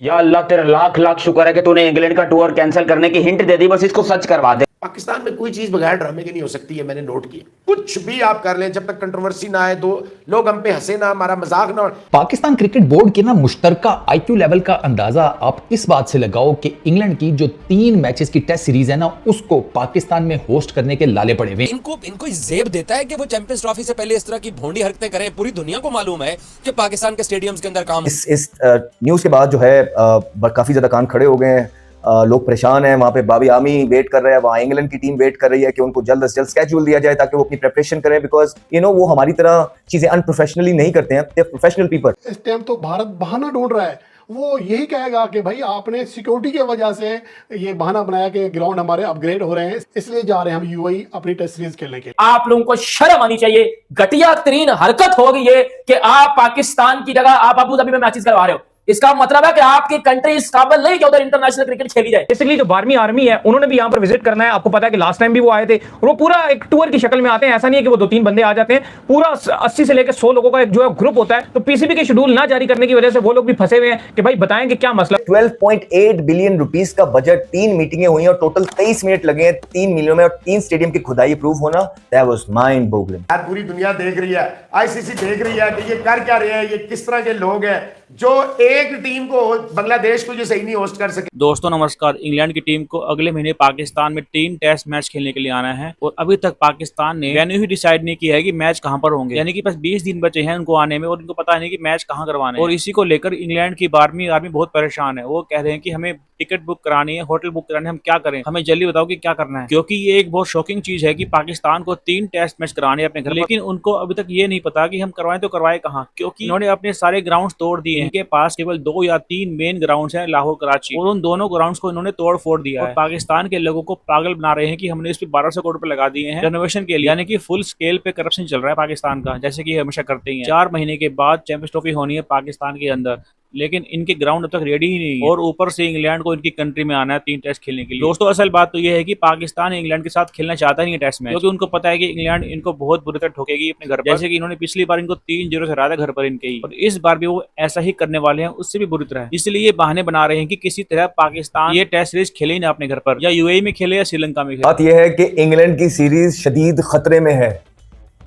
या अल्लाह तेरा लाख लाख शुक्र है कि तूने इंग्लैंड का टूर कैंसिल करने की हिंट दे दी। बस इसको सच करवा दे। पाकिस्तान में कोई चीज बगैर ड्रामे के नहीं हो सकती है, मैंने नोट किया। कुछ भी आप कर लें, जब तक कंट्रोवर्सी ना आए, दो लोग हम पे हंसे ना, हमारा मजाक ना। पाकिस्तान क्रिकेट बोर्ड के ना मुश्तरका आईक्यू लेवल का अंदाजा आप इस बात से लगाओ कि इंग्लैंड की जो 3 मैचेस की टेस्ट सीरीज है ना, उसको पाकिस्तान में होस्ट करने के लाले पड़े हुए। इनको जेब देता है कि वो चैंपियंस ट्रॉफी से पहले इस तरह की भोंडी हरकतें करें। पूरी दुनिया को मालूम है कि पाकिस्तान के स्टेडियम्स के अंदर काम इस न्यूज के बाद जो है काफी ज्यादा कान खड़े हो गए हैं। लोग परेशान हैं। वहां पे बाबी आर्मी वेट कर रहे हैं, वहां इंग्लैंड की टीम वेट कर रही है कि उनको जल्द से जल्द स्केड्यूल दिया जाए ताकि वो अपनी प्रिपरेशन करें, बिकॉज वो हमारी तरह चीजें अनप्रोफेशनली नहीं करते हैं। दे प्रोफेशनल पीपल। इस टाइम तो भारत बहाना ढूंढ रहा है। वो यही कहेगा कि भाई आपने सिक्योरिटी की वजह से ये बहाना बनाया कि ग्राउंड हमारे अपग्रेड हो रहे हैं, इसलिए जा रहे हैं हम यूएई अपनी टेस्ट सीरीज खेलने के लिए। आप लोगों को शर्म आनी चाहिए। घटिया तरीन हरकत होगी ये कि आप पाकिस्तान की जगह आप अबू धाबी में मैचेस करवा रहे हो। इसका मतलब है कि आपकी कंट्री इस काबिल नहीं कि उधर इंटरनेशनल क्रिकेट खेली जाए। बेसिकली जो बारहवीं आर्मी है उन्होंने भी यहाँ पर विजिट करना है। आपको पता है कि लास्ट टाइम भी वो आए थे और वो पूरा एक टूर की शक्ल में आते हैं। ऐसा नहीं है कि वो 2-3 बंदे आ जाते हैं, पूरा 80 से लेकर 100 लोगों का एक जो है ग्रुप होता है। तो पीसीबी के शेड्यूल ना जारी करने की वजह से वो लोग भी फंसे हुए हैं कि भाई बताएं कि क्या मसला। 12.8 बिलियन रुपीस का बजट, 3 मीटिंगें हुई और टोटल 23 मिनट लगे हैं 3 मिलियन में, और 3 स्टेडियम की खुदाई अप्रूव होना, दैट वाज माइंड बोगलिंग। पूरी दुनिया देख रही है, आईसीसी देख रही है कि ये कर क्या रहे हैं, ये किस तरह के लोग हैं जो एक टीम को, बांग्लादेश को, जो सही नहीं होस्ट कर सके। दोस्तों नमस्कार। इंग्लैंड की टीम को अगले महीने पाकिस्तान में 3 टेस्ट मैच खेलने के लिए आना है और अभी तक पाकिस्तान ने वेन्यू ही डिसाइड नहीं किया है कि मैच कहां पर होंगे। यानी कि बस 20 दिन बचे हैं उनको आने में और इनको पता नहीं कि मैच कहां करवाने हैं। और इसी को लेकर इंग्लैंड की 12वीं आर्मी बहुत परेशान है। वो कह रहे हैं कि हमें टिकट बुक करानी है, होटल बुक करानी है, हम क्या करें, हमें जल्दी बताओ कि क्या करना है। क्योंकि ये एक बहुत शॉकिंग चीज है कि पाकिस्तान को 3 टेस्ट मैच कराने हैं अपने घर, लेकिन उनको अभी तक ये नहीं पता कि हम करवाएं तो करवाएं कहां, क्योंकि इन्होंने अपने सारे ग्राउंड तोड़ दिए हैं। इनके पास केवल 2 या 3 मेन ग्राउंड हैं, लाहौर कराची, और उन दोनों ग्राउंड्स को इन्होंने तोड़ फोड़ दिया है। पाकिस्तान के लोगों को पागल बना रहे हैं कि हमने इस पे 1200 करोड़ रुपए लगा दिए हैं रेनोवेशन के लिए। यानी कि फुल स्केल पे करप्शन चल रहा है पाकिस्तान का, जैसे कि हमेशा करते ही हैं। 4 महीने के बाद चैंपियंस ट्रॉफी होनी है पाकिस्तान के अंदर, लेकिन इनके ग्राउंड अब तक रेडी ही नहीं है और ऊपर से इंग्लैंड को इनकी कंट्री में आना है 3 टेस्ट खेलने के लिए। दोस्तों असल बात तो ये है कि पाकिस्तान इंग्लैंड के साथ खेलना चाहता नहीं है टेस्ट में, क्योंकि उनको पता है कि इंग्लैंड इनको बहुत बुरी तरह ठोकेगी अपने घर पर, जैसे कि इन्होंने पिछली बार इनको 3-0 से हराया था घर पर इनके ही, और इस बार भी वो ऐसा ही करने वाले हैं, उससे भी बुरी तरह। इसलिए ये बहाने बना रहे हैं कि किसी तरह पाकिस्तान ये टेस्ट सीरीज खेले ही ना अपने घर पर, या यूएई में खेले या श्रीलंका में खेले। बात यह है कि इंग्लैंड की सीरीज शदीद खतरे में है।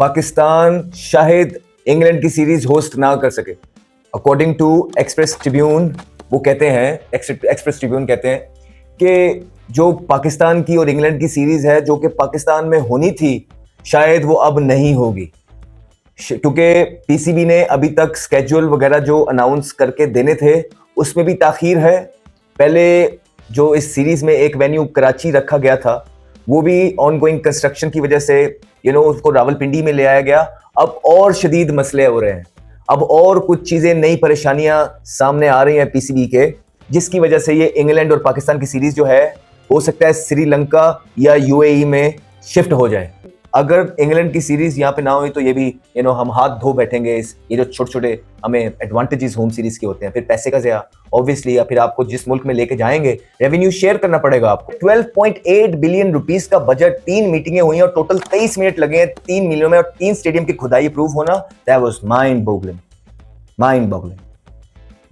पाकिस्तान शायद इंग्लैंड की सीरीज होस्ट ना कर सके। अकॉर्डिंग टू एक्सप्रेस ट्रिब्यून, वो कहते हैं, एक्सप्रेस ट्रिब्यून कहते हैं कि जो पाकिस्तान की और इंग्लैंड की सीरीज है जो कि पाकिस्तान में होनी थी, शायद वो अब नहीं होगी, क्योंकि पीसीबी ने अभी तक स्केड्यूल वगैरह जो अनाउंस करके देने थे उसमें भी ताखीर है। पहले जो इस सीरीज में एक वेन्यू कराची रखा गया था, वो भी ऑनगोइंग कंस्ट्रक्शन की वजह से उसको रावलपिंडी में ले आया गया। अब और शदीद मसले हो रहे हैं, अब और कुछ चीजें, नई परेशानियां सामने आ रही हैं पीसीबी के, जिसकी वजह से ये इंग्लैंड और पाकिस्तान की सीरीज जो है, हो सकता है श्रीलंका या यूएई में शिफ्ट हो जाए। अगर इंग्लैंड की सीरीज यहाँ पे ना हुई तो ये भी हम हाथ धो बैठेंगे। ये जो छोटे छोटे हमें एडवांटेजेस होम सीरीज के होते हैं, फिर पैसे का ज़या ऑब्वियसली, या फिर आपको जिस मुल्क में लेके जाएंगे रेवेन्यू शेयर करना पड़ेगा आपको। 12.8 बिलियन रुपीस का बजट, 3 मीटिंगें हुई और टोटल 23 मिनट लगे हैं 3 मिलियन में, और 3 स्टेडियम की खुदाई अप्रूव होना, दैट वाज माइंड बोगलिंग।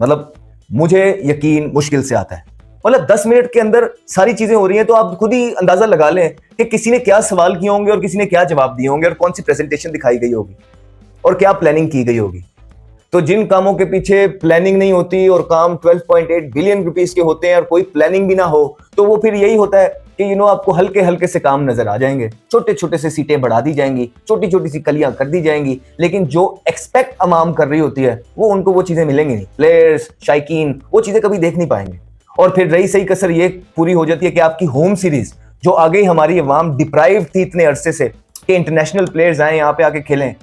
मतलब मुझे यकीन मुश्किल से आता है। मतलब 10 मिनट के अंदर सारी चीजें हो रही हैं, तो आप खुद ही अंदाजा लगा लें कि किसी ने क्या सवाल किए होंगे और किसी ने क्या जवाब दिए होंगे और कौन सी प्रेजेंटेशन दिखाई गई होगी और क्या प्लानिंग की गई होगी। तो जिन कामों के पीछे प्लानिंग नहीं होती और काम 12.8 बिलियन रुपीस के होते हैं और कोई प्लानिंग भी ना हो, तो वो फिर यही होता है कि आपको हल्के हल्के से काम नजर आ जाएंगे, छोटे छोटे से सीटें बढ़ा दी जाएंगी, छोटी छोटी सी कलियां कर दी जाएंगी, लेकिन जो एक्सपेक्ट अमाम कर रही होती है वो उनको वो चीजें मिलेंगी नहीं। प्लेयर्स, शायकीन वो चीजें कभी देख नहीं पाएंगे। और फिर रही सही कसर ये पूरी हो जाती है कि आपकी होम सीरीज जो आगे हमारी अवाम डिप्राइव थी इतने अरसे से कि इंटरनेशनल प्लेयर्स आए यहाँ पे आके खेलें,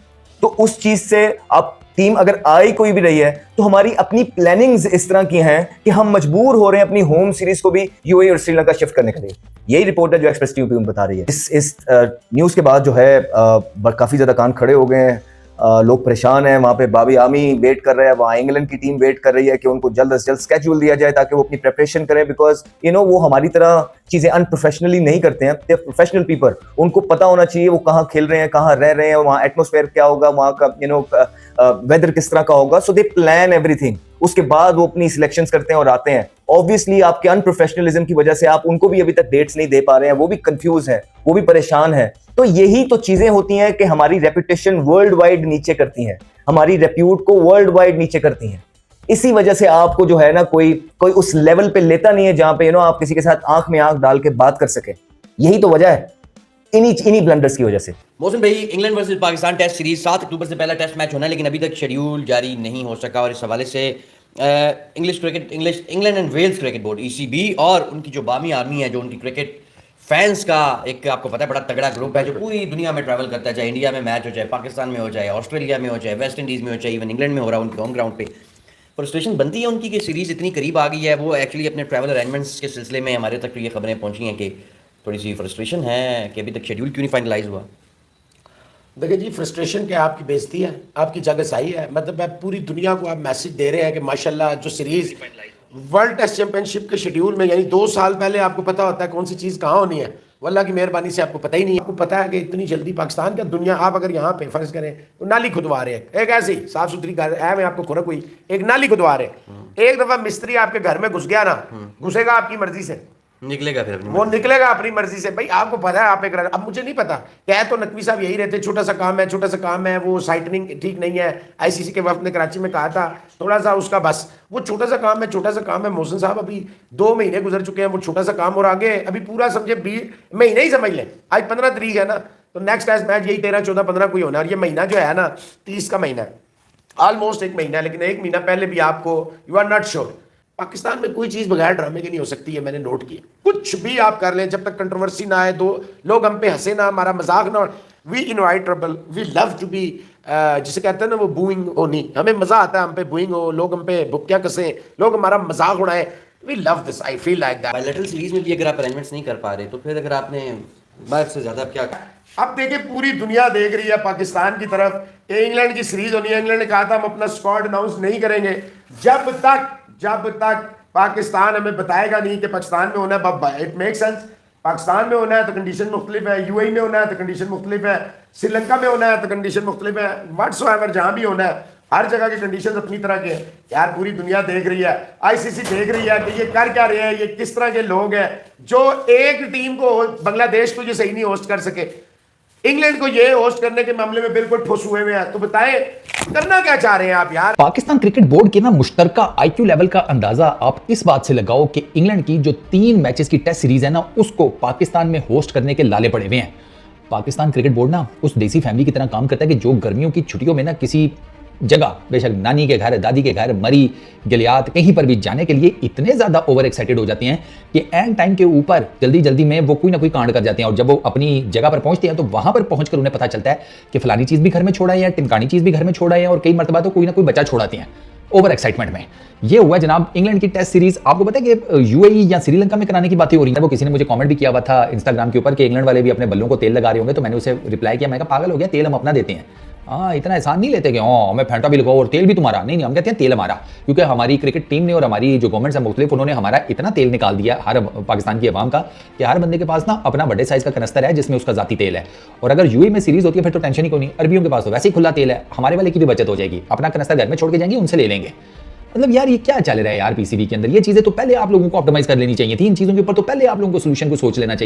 तो उस चीज से आप टीम अगर आई कोई भी रही है तो हमारी अपनी प्लानिंग्स इस तरह की हैं कि हम मजबूर हो रहे हैं अपनी होम सीरीज को भी यूएई और श्रीलंका शिफ्ट करने के लिए। यही रिपोर्ट है जो एक्सप्रेस ट्रिब्यून बता रही है। इस न्यूज के बाद जो है काफी ज्यादा कान खड़े हो गए हैं। लोग परेशान हैं। वहाँ पे बाबी आर्मी वेट कर रहे हैं, वहाँ इंग्लैंड की टीम वेट कर रही है कि उनको जल्द से जल्द स्केड्यूल दिया जाए ताकि वो अपनी प्रिपरेशन करें, बिकॉज वो हमारी तरह चीजें अनप्रोफेशनली नहीं करते हैं। दे प्रोफेशनल पीपल, उनको पता होना चाहिए वो कहाँ खेल रहे हैं, कहाँ रह रहे हैं, वहाँ एटमोस्फेयर क्या होगा, वहाँ का वेदर किस तरह का होगा। सो दे प्लान एवरीथिंग। उसके बाद वो अपनी सिलेक्शंस करते हैं और आते हैं। ऑब्वियसली आपके अनप्रोफेशनलिज्म की वजह से आप उनको भी अभी तक डेट्स नहीं दे पा रहे हैं, वो भी कंफ्यूज है, वो भी परेशान है। तो यही तो चीजें होती हैं कि हमारी रेपुटेशन वर्ल्ड वाइड नीचे करती हैं, हमारी रेप्यूट को वर्ल्ड वाइड नीचे करती हैं। इसी वजह से आपको जो है ना कोई उस लेवल पे लेता नहीं है जहां पे आप किसी के साथ आंख में आंख डाल के बात कर सके। यही तो वजह है, इन्हीं ब्लंडर्स की वजह से। मोहसिन भाई, England versus Pakistan Test series 7 अक्टूबर से पहला टेस्ट मैच होना है, लेकिन अभी तक शेड्यूल जारी नहीं हो सका और इस हवाले से England and Wales Cricket Board ECB और उनकी जो बामी आर्मी है, जो उनकी क्रिकेट फैंस का एक आपको पता है बड़ा तगड़ा ग्रुप है जो पूरी दुनिया में ट्रैवल करता है, चाहे इंडिया में मैच हो, चाहे पाकिस्तान में हो, चाहे ऑस्ट्रेलिया में हो, चाहे वेस्ट इंडीज़ में हो, चाहे इवन इंग्लैंड में हो रहा है उनके होम ग्राउंड पे। फ्रस्ट्रेशन बनती है उनकी कि सीरीज़ इतनी करीब आ गई है। वो एक्चुअली अपने ट्रैवल अरेंजमेंट्स के सिलसिले में हमारे तक तो ये खबरें पहुंची हैं कि थोड़ी सी फ्रस्ट्रेशन है कि अभी तक शेड्यूल क्यों नहीं फाइनलाइज हुआ। देखिए जी, फ्रस्ट्रेशन क्या आपकी बेइज्जती है, आपकी जगह सही है। मतलब आप पूरी दुनिया को आप मैसेज दे रहे हैं कि माशाल्लाह जो सीरीज वर्ल्ड टेस्ट चैंपियनशिप के शेड्यूल में, यानी 2 साल पहले आपको पता होता है कौन सी चीज़ कहाँ होनी है। वल्लाह की मेहरबानी से आपको पता ही नहीं। आपको पता है कि इतनी जल्दी पाकिस्तान का दुनिया, आप अगर यहाँ पे फर्ज करें तो नाली खुदवा रहे हैं, एक ऐसी साफ सुथरी घर है में आपको खुरक हुई, एक नाली खुदवा रहे हैं। एक दफ़ा मिस्त्री आपके घर में घुस गया ना, घुसेगा आपकी मर्जी से, निकलेगा फिर वो निकलेगा अपनी मर्जी से। भाई आपको पता है आप एक अब मुझे नहीं पता, कह तो नकवी साहब यही रहते, छोटा सा काम है, छोटा सा काम है, वो साइटनिंग ठीक नहीं है। ICC के वक्त ने कराची में कहा था थोड़ा सा उसका, बस वो छोटा सा काम है, छोटा सा काम है। मोहसिन साहब अभी 2 महीने गुजर चुके हैं, वो छोटा सा काम और आगे अभी पूरा समझे 20 महीने ही समझ लें। आज 15 तारीख है ना, तो नेक्स्ट टेस्ट मैच यही 13, 14, 15 को ही होना। और ये महीना जो है ना 30 का महीना है, ऑलमोस्ट 1 महीना है, लेकिन 1 महीना पहले भी आपको you are not sure. Pakistan में कोई चीज़ बगैर ड्रामे की नहीं हो सकती है, मैंने नोट किया। कुछ भी आप कर लें, जब तक कंट्रोवर्सी ना आए, 2 लोग हम पे हंसे ना, हमारा मजाक ना, we invite trouble, we love to be, जिसे कहते हैं ना वो बूइंग होनी, हमें मजा आता है हम पे बूइंग हो, लोग हम पे बुक्कियां कसें, लोग हमारा मजाक उड़ाएं। We love this, I feel like that. Bilateral series में भी अगर आप अरेंजमेंट्स नहीं कर पा रहे तो फिर अगर आपने बात से ज़्यादा क्या। अब देखिए पूरी दुनिया देख रही है पाकिस्तान की तरफ। इंग्लैंड की सीरीज होनी है, इंग्लैंड ने कहा था हम अपना स्क्वाड अनाउंस नहीं करेंगे जब तक पाकिस्तान हमें बताएगा नहीं कि पाकिस्तान में होना है। इट मेक सेंस, पाकिस्तान में होना है तो कंडीशन मुख्तलिफ है, UAE में होना है तो कंडीशन मुख्तलिफ है, श्रीलंका में होना है तो कंडीशन मुख्तलिफ है, व्हाट्सएवर जहां भी होना है, हर जगह की कंडीशन अपनी तरह के हैं। यार पूरी दुनिया देख रही है, ICC देख रही है कि ये कर क्या रहे हैं, ये किस तरह के लोग हैं जो एक टीम को, बांग्लादेश को ये सही नहीं होस्ट कर सके, इंग्लैंड को ये होस्ट करने के मामले में बिल्कुल ठुस हुए हैं। तो बताएं करना क्या चाह रहे हैं आप यार। पाकिस्तान क्रिकेट बोर्ड के मुश्तरका IQ लेवल का अंदाजा आप इस बात से लगाओ कि इंग्लैंड की जो 3 मैचेस की टेस्ट सीरीज है ना, उसको पाकिस्तान में होस्ट करने के लाले पड़े हुए हैं। पाकिस्तान क्रिकेट बोर्ड उस देसी फैमिली की तरह काम करता है कि जो गर्मियों की छुट्टियों में किसी जगह, बेशक नानी के घर, दादी के घर, मरी, गिलियात, कहीं पर भी जाने के लिए इतने ज्यादा ओवर एक्साइटेड हो जाते हैं कि एंड टाइम के ऊपर जल्दी में वो कोई ना कोई कांड कर जाते हैं। और जब वो अपनी जगह पर पहुंचते हैं तो वहां पर पहुंचकर उन्हें पता चलता है कि फलानी चीज भी घर में छोड़ा है या टिमकानी चीज भी घर में छोड़ा है, और कई मरतबा तो कोई ना कोई बच्चा छोड़ाते हैं ओवर एक्साइटमेंट में। ये हुआ जनाब इंग्लैंड की टेस्ट सीरीज। आपको पता है कि UAE या श्रीलंका में कराने की बातें हो रही है। वो किसी ने मुझे कमेंट भी किया हुआ था इंस्टाग्राम के ऊपर कि इंग्लैंड वाले भी अपने बल्लों को तेल लगा रहे होंगे, तो मैंने उसे रिप्लाई किया, मैं कहा पागल हो गया, तेल हम अपना देते हैं। हाँ, इतना एहसान नहीं लेते कि हमें फेंटा भी लगाओ और तेल भी तुम्हारा। नहीं, हम कहते हैं तेल हमारा, क्योंकि हमारी क्रिकेट टीम ने और हमारी जो गवर्नमेंट्स है मुख्तलिफ, उन्होंने हमारा इतना तेल निकाल दिया हर पाकिस्तान की अवाम का कि हर बंदे के पास अपना बड़े साइज का कनस्तर है जिसमें उसका जाती तेल है। और अगर UAE में सीरीज होती है फिर तो टेंशन ही कोई नहीं, अरबियों के पास तो वैसे ही खुला तेल है, हमारे वाले की भी बचत हो जाएगी, अपना कनस्तर घर में छोड़ के जाएंगे, उनसे ले लेंगे। मतलब यार ये क्या चल रहा है यार PCB के अंदर। ये चीजें तो पहले आप लोगों को ऑप्टिमाइज कर लेनी चाहिए थी, इन चीजों के ऊपर तो पहले आप लोगों को सोल्यूशन को सोच लेना चाहिए।